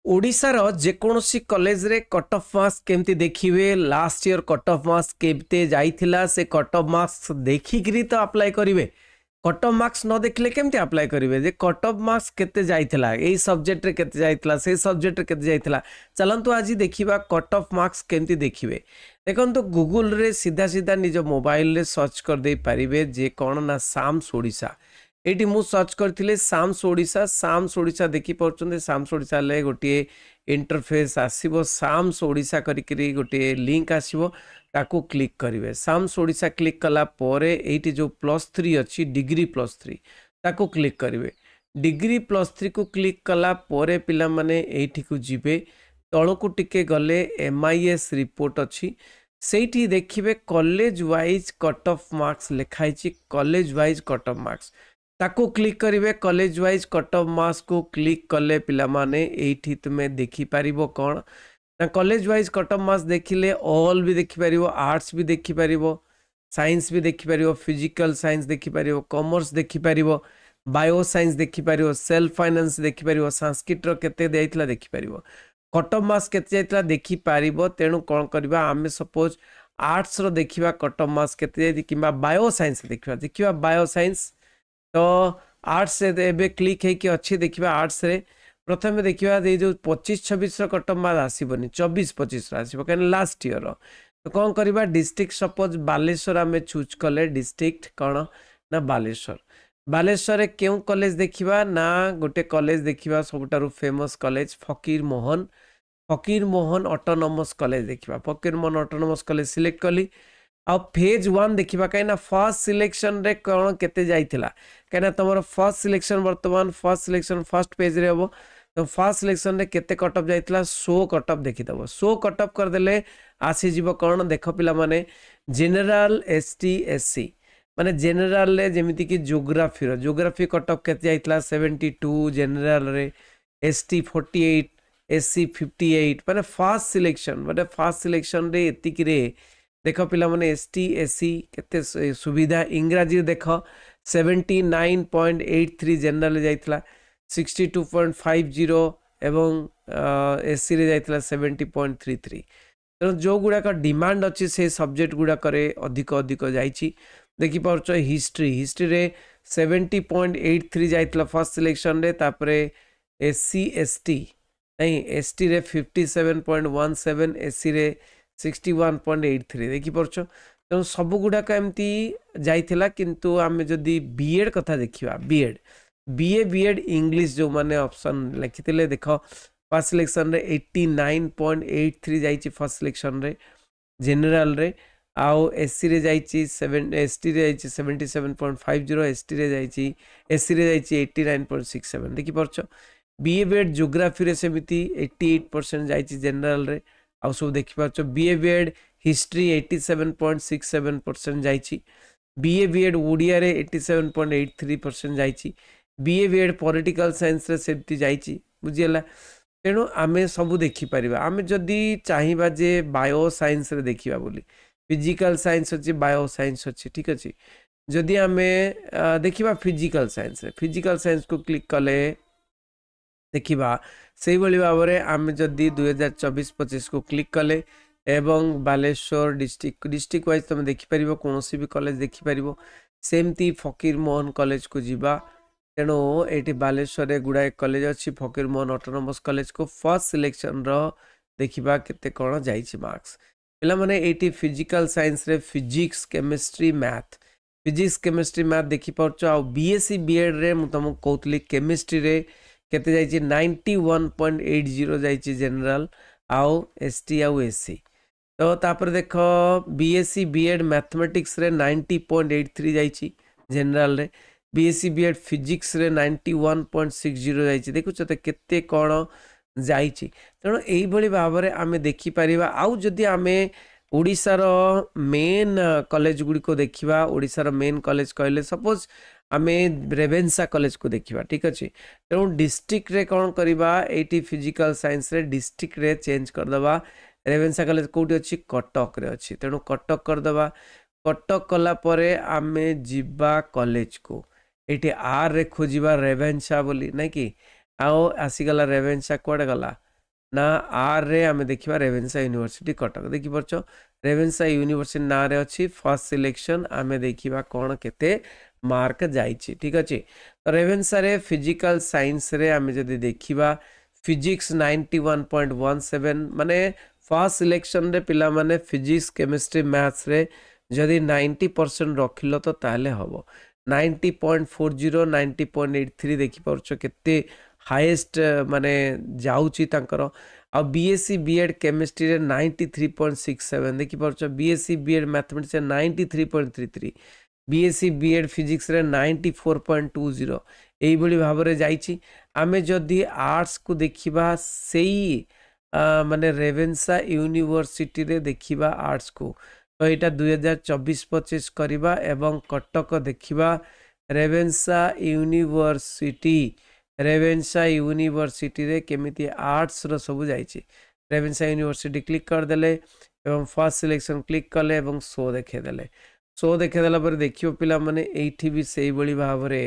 ओडिशार जेकोसी कॉलेज रे कट ऑफ मार्क्स केमती देखिए last year cut off marks केमते जाइथिला से कट ऑफ मार्क्स देखिकरी तो अप्लाई करिवे। कट ऑफ मार्क्स न देखले केमती अप्लाई करिवे जे कट ऑफ मार्क्स केते जाइथिला एई सब्जेक्ट रे केते जाइथिला से सब्जेक्ट रे केते जाइथिला। चलंतु आज देखिबा कट ऑफ मार्क्स केमती देखिवे। देखंतु गूगल रे सीधा सीधा निज मोबाइल रे सर्च कर दे परिवे जे कोन ना साम्स ओडिशा एटी मु सर्च करथिले साम्स ओडिशा देखि पड़छन्ते। साम्स ओडिशा ले गोटे इंटरफेस आसीबो साम्स ओडिशा करिकरी गोटे लिंक आसीबो ताको क्लिक करिवे। साम्स ओडिशा क्लिक कला पोरे एटी जो +3 अछि डिग्री +3 ताको क्लिक करिवे। डिग्री +3 को क्लिक कला पोरे पिला माने एठी को जिबे तळको टिके गले MIS रिपोर्ट अछि सेठी देखिबे college wise cut off marks लिखाई छी। College wise cut off marks ताको क्लिक करिवे। College wise cut off marks को क्लिक कले पिला माने एठी तुमे देखि पारिबो कोन ना college wise cut off marks देखिले ऑल भी देखि पारिबो, आर्ट्स भी देखि पारिबो, साइंस भी देखि पारिबो, फिजिकल साइंस देखि पारिबो, कॉमर्स देखि पारिबो, बायो साइंस देखि पारिबो, सेल्फ फाइनेंस देखि पारिबो, संस्कृत रो केते देइतला देखि पारिबो, कट ऑफ मार्क्स केते जाइतला देखि पारिबो। तेनु कोन करबा आमे सपोज आर्ट्स रो देखिबा कट ऑफ मार्क्स केते जाइति किबा बायो साइंस देखिबा बायो साइंस तो आर्ट्स से एबे क्लिक है कि अच्छी देखिबा। आर्ट्स रे प्रथम देखिबा जे जो 25-26 कट ऑफ मार्क्स आसीबनी 24-25 आसीबो कान लास्ट ईयर तो कौन करबा डिस्ट्रिक्ट सपोज बालेश्वर आमे चूज कले डिस्ट्रिक्ट कौन ना बालेश्वर। बालेश्वर रे केउ कॉलेज देखिबा ना गोटे कॉलेज देखिबा सबटारु फेमस कॉलेज फकीर मोहन ऑटोनोमस कॉलेज देखिबा। फकीर मोहन ऑटोनोमस कॉलेज सिलेक्ट कली आ फेज 1 देखिबा कहीं फर्स्ट सिलेक्शन रे कौन केते जाइथिला कहीं तुम फर्स्ट सिलेक्शन वर्तमान फर्स्ट सिलेक्शन फर्स्ट पेज रे हबो तो फर्स्ट सिलेक्शन रे केते कट ऑफ जाइथिला 100 कट ऑफ देखि दबो। 100 कट ऑफ कर देले आसी जीवो कौन देख पिला माने जनरल ST SC माने जनरल रे जेमिति कि ज्योग्राफी कट ऑफ केते जाइथिला 72 जनरल रे ST 48 SC 58 माने फर्स्ट सिलेक्शन रे एतिक रे देख पिला माने ST SC केते सुविधा इंग्राजी देख 79.83 जनरल जाइतला 62.50 एवं SC रे जाइतला 70.33 तो जो गुडा का डिमांड अछि से सब्जेक्ट गुडा करे अधिक अधिक जाइछि। देखि परछ हिस्ट्री रे 70.83 जाइतला फर्स्ट सिलेक्शन रे तापरे SC ST नहीं ST रे 57.17 SC रे 61.83 देखि परछ तो सब गुडाक एमती जाइथिला किंतु आमे जदी बीएड कथा देखिबा बीएड इंग्लिश जो माने ऑप्शन लिखिथिले देखो फर्स्ट सिलेक्शन रे 89.83 जाइछि फर्स्ट सिलेक्शन रे जनरल रे आउ SC रे जाइछि 7 ST रे जाइछि 77.50 ST रे जाइछि SC रे जाइछि 89.67 देखि परछ बीएड ज्योग्राफी रे सेमिति 88% जाइछि जनरल रे आउ सब देखि परछ बीएड हिस्ट्री 87.67% जाइछि बीएड ओडिया रे 87.83% जाइछि बीएड पॉलिटिकल साइंस रे सेमती जाइछि बुझियला। तेणु आमे सब देखि परिबा आमे जदी चाहिबा जे बायो साइंस रे देखिबा बोली फिजिकल साइंस अछि बायो साइंस अछि ठीक अछि। जदी आमे देखिबा फिजिकल साइंस को क्लिक कले देखिबा सेही बली भाबरे आमे जदी 2024-25 को क्लिक कले एवं बालेश्वर डिस्ट्रिक्ट वाइज तुम देखि परिबो कोनोसी भी कॉलेज देखि परिबो सेमती फकीर मोहन कॉलेज को जीवा। तेणु एटी बालेश्वर रे गुडाए कॉलेज अछि फकीर मोहन ऑटोनोमस कॉलेज को फर्स्ट सिलेक्शन रो देखिबा केते कोन जाइछि मार्क्स पिला माने एटी फिजिकल साइंस रे फिजिक्स केमिस्ट्री मैथ देखि परछ आ बीएससी बीएड रे मु तुम कहतली केमिस्ट्री रे केते जाइछि 91.80 जाइछि जनरल आउ ST आउ SC तो तापर देख बीएससी बीएड मैथमेटिक्स रे 90.83 जाइछि जनरल रे बीएससी बीएड फिजिक्स रे 91.60 जाइछि देखु त केते कोन जाइछि। तेणु एही भली भाबरे आमे देखि परिबा आउ जदी आमे ओडिसा रो मेन कॉलेज गुडी को देखिबा ओडिसा रो मेन कॉलेज कहले सपोज आमे रेवेन्सा कॉलेज को देखिबा ठीक अछि। तेणु डिस्ट्रिक्ट रे कोन करिबा 80 फिजिकल साइंस रे डिस्ट्रिक्ट रे चेंज कर दबा रेवेन्सा कॉलेज कोठी अछि कटक रे अछि तेणु कटक कर दबा। कटक कला परे आमे जिबा कॉलेज को एटी आर रे खोजिबा रेवेन्सा बोली नै कि आओ आसी गला रेवेन्सा कोड गला ना आर रे आमे देखिबा रेवेन्सा यूनिवर्सिटी कटक देखि परछ रेवेन्सा यूनिवर्सिटी ना रे अछि फर्स्ट सिलेक्शन आमे देखिबा कोन केते मार्क जाइछि ठीक अछि तो रेवेन्सा रे फिजिकल साइंस रे आमे जदि देखिबा फिजिक्स 91.17 माने फर्स्ट सिलेक्शन रे पिला माने फिजिक्स केमिस्ट्री मैथ्स रे जदि 90% रखिलो तो ताले हबो 90.40 90.83 देखि परछ केते हाईएस्ट माने जाउची तांकर आ बीएससी बीएड केमिस्ट्री रे 93.67 देखि परछ बीएससी बीएड मैथमेटिक्स रे 93.33 बीएससी बीएड फिजिक्स रे 94.20 एई बळी भाबरे जाईची आमे जदि आर्ट्स को देखिबा सेई माने रेवेन्सा यूनिवर्सिटी रे देखिबा आर्ट्स को तो एटा 2024-25 करिबा एवं कटक देखिबा रेवेन्सा यूनिवर्सिटी रे केमिति आर्ट्स रो सब जाईची रेवेन्सा यूनिवर्सिटी क्लिक कर देले एवं फर्स्ट सिलेक्शन क्लिक कले एवं शो देखे देला पर देखियो पिला माने एठी भी सेई बळी भाबरे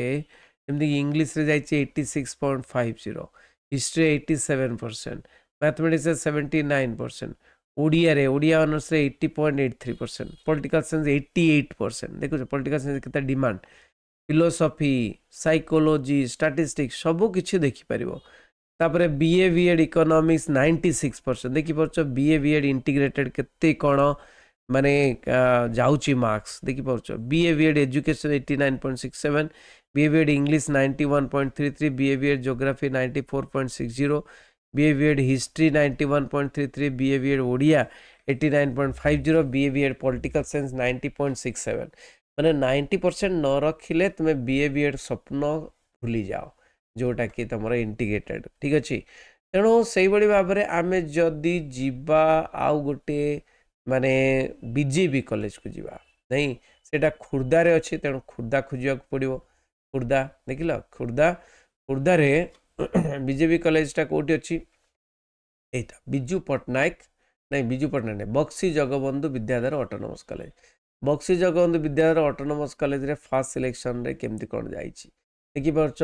एमदी इंग्लिश रे जाईची 86.50 हिस्ट्री 87% मैथमेटिक्स 79% ओडिया ऑनर्स रे 80.83% पॉलिटिकल साइंस 88% देखो पॉलिटिकल साइंस केता डिमांड फिलोसॉफी साइकोलॉजी स्टैटिस्टिक्स सब किछि देखि परिबो तापरे बीए बीएड इकोनॉमिक्स 96% देखि परछ बीए बीएड इंटीग्रेटेड केते कोन माने जाउची मार्क्स देखि परछ BA BEd education 89.67 BA BEd English 91.33 BA BEd geography 94.60 BA BEd history 91.33 BA BEd Odia 89.50 BA BEd political science 90.67 माने 90% न रखिले तुमे बीए बीएड स्वप्न भूली जाओ जोटा कि तुम इंटीग्रेटेड ठीक अच्छे तेणु से भाव में आम जदि जीवा आउ गोटे माने बीजेपी कॉलेज को जीवा नहीं सेटा खुर्दा रे अच्छी तेणु खुर्दा खोजा पड़ो खुर्दा देखिल खुर्दा रे बीजेपी कॉलेजटा कौटी अच्छी एटा बिजू पट्टनायक नहीं Buxi Jagabandhu Bidyadhar autonomous college Buxi Jagabandhu Bidyadhar autonomous college रे फर्स्ट सिलेक्शन रे केमती कौन जाइछि देखि परछ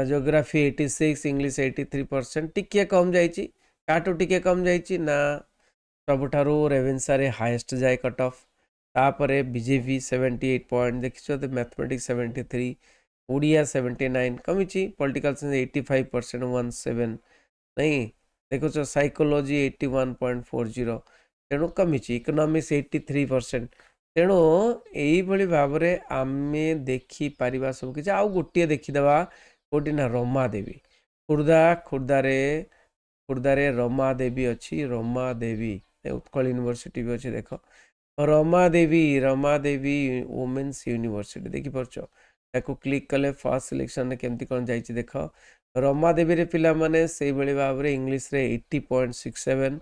ज्योग्राफी 86 इंग्लिश 83% टिके कम जाइछि काटो टिके कम जाइछि ना सबठारो रेवेन्सा रे हाईएस्ट जाए कट ऑफ तापरे बीजेपी 78 पॉइंट देखिछो तो मैथमेटिक्स 73 ओडिया 79 कमिछि पॉलिटिकल साइंस 85% 17 नहीं देखो साइकोलॉजी 81.40 तेणु कमिछि इकोनॉमिक्स 83% तेणु यही भाव में आम देखिपर सब किसी आउ गोटे देखीदे कौटी ना रमादेवी खुर्दारे रमादेवी अच्छी रमादेवी उत्कल यूनिवर्सिटी भी अच्छी देख रमादेवी वुमेन्स यूनिवर्सिटी देखिपार ताको क्लिक कले फर्स्ट सिलेक्शन में केमती कौन जाइए देख रमादेवी रे पिला माने से बड़ी भाव में इंग्लिश रे 80.67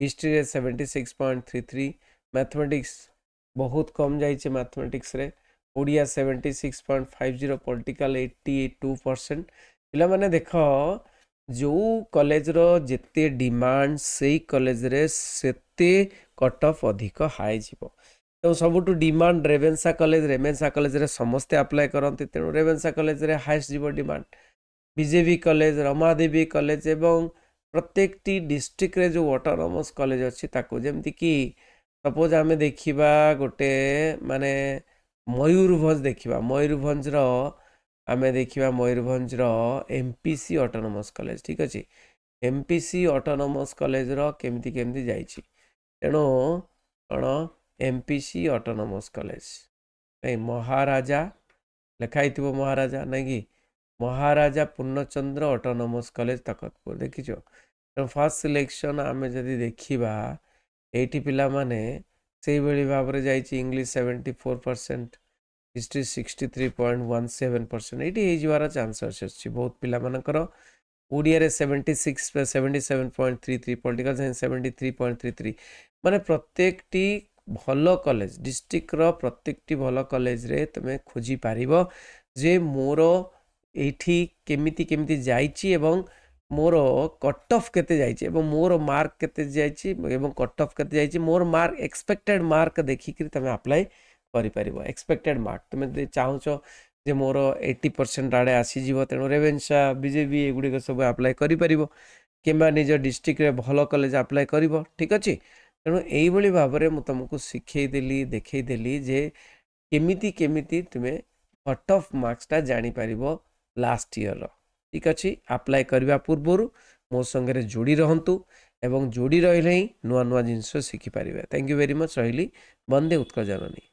हिस्ट्री रे 76.33 मैथमेटिक्स बहुत कम जाइए मैथमेटिक्स रे ओडिया 76.50 पॉलिटिकल 82% पिला माने देख जो कॉलेज रो जेते डिमांड से कॉलेज रे सेते कट ऑफ अधिक हाई जीवो तो सबुठु डिमांड रेवेन्सा कॉलेज रे समस्ते अप्लाई करते तेणु रेवेन्सा कॉलेज रे हाईएस्ट जीवो demand BJP college Ramadevi college एवं प्रत्येक टी डिस्ट्रिक्ट रे जो ऑटोनोमस कॉलेज अच्छी ताको जेमती कि सपोज आमे देखिबा गोटे माने मयूरभंज देखिबा मयूरभंज रो आमे देखिबा मयूरभंज रो एमपीसी ऑटोनोमस कॉलेज ठीक अछि एमपीसी ऑटोनोमस कॉलेज रो केमती जाइछि तेणु कोन एमपीसी ऑटोनोमस कॉलेज नहीं महाराजा लिखाई महाराजा नहीं कि महाराजा पूर्णचंद्र ऑटोनोमस कॉलेज तखतपुर देखिछो तो फर्स्ट सिलेक्शन आमे जदि देखिबा एटी पिला माने से बड़ी भाव में जाइए इंग्लिश 74% हिस्ट्री 63.17% ये जीवार चांस अच्छी बहुत पिला मानकर ओडिया रे 77.33 पॉलिटिकल साइंस 73.33 माने प्रत्येक टी भल कॉलेज डिस्ट्रिक्ट रो प्रत्येक टी भल कॉलेज रे तमे खोजी पारिबो जे मोर एठी केमिति जाइछि एवं मोर कट ऑफ केते जाइछि एवं मोर मार्क केते जाइछि एवं कट ऑफ केते जाइछि मोर मार्क एक्सपेक्टेड मार्क देखिक तमे अप्लाई करि परिबो एक्सपेक्टेड मार्क तमे चाहूचो जे मोर 80% आड़े आसी जीवो तेणु रेवेन्सा बीजेपी एगुड़ी सब अप्लाई करि परिबो किंबा निज डिस्ट्रिक्ट रे भल कॉलेज अप्लाई करिवो ठीक अछि तेणु एई भली भाबरे मु तुमको सिखै देली देखै देली जे केमिति केमिति तुमे कट ऑफ मार्क्स ता जानि परिबो लास्ट ईयर रो ठीक अछि अप्लाई करबा पूर्वरु मो संगे रे जोड़ी रहंतु एवं जोड़ी रहिले ही नुआ नुआ जिंस शिखि परिबे थैंक यू वेरी मच रहिली वंदे उत्कल जननी।